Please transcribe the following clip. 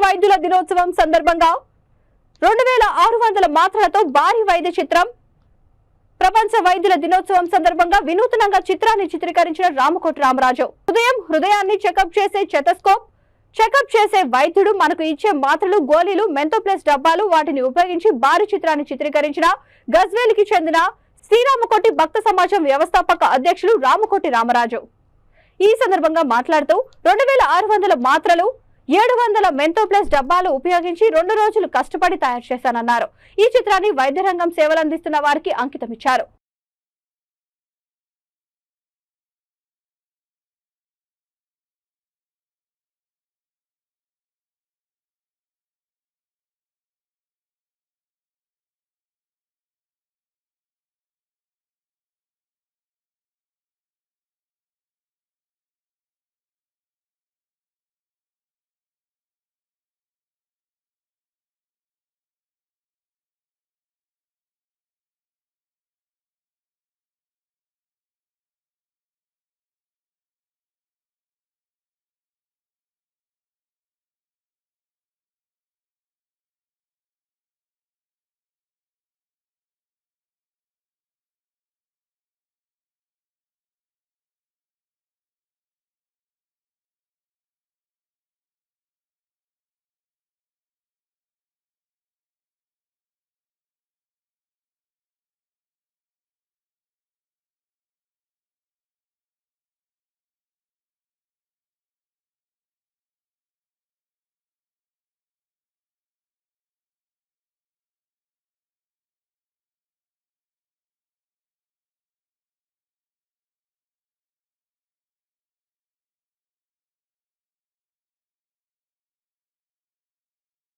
వైద్యుల దినోత్సవం సందర్భంగా 2600 మాత్రలతో భారీ వైద్య చిత్రం. ప్రపంచ వైద్యుల దినోత్సవం సందర్భంగా వినూత్నంగా చిత్రాన్ని చిత్రీకరించిన రామకోటి రామరాజు. హృదయాన్ని చెకప్ చేసే స్టెతస్కోప్, చెకప్ చేసే వైద్యుడు, మనకు ఇచ్చే మాత్రలు, గోళీలు, మెంతోప్లస్ డబ్బాలు, వాటిని ఉపయోగించి భారీ చిత్రాన్ని చిత్రీకరించిన గజ్వేల్కి చెందిన శ్రీరామకోటి భక్త సమాజం వ్యవస్థాపక అధ్యక్షులు రామకోటి రామరాజు. ఈ సందర్భంగా మాట్లాడుతూ 2600 మాత్రలు, 700 మెంతోప్లస్ డబ్బాలు ఉపయోగించి 2 రోజులు కష్టపడి తయారు చేశానన్నారు. ఈ చిత్రాన్ని వైద్య రంగం సేవలందిస్తున్న వారికి అంకితమిచ్చారు.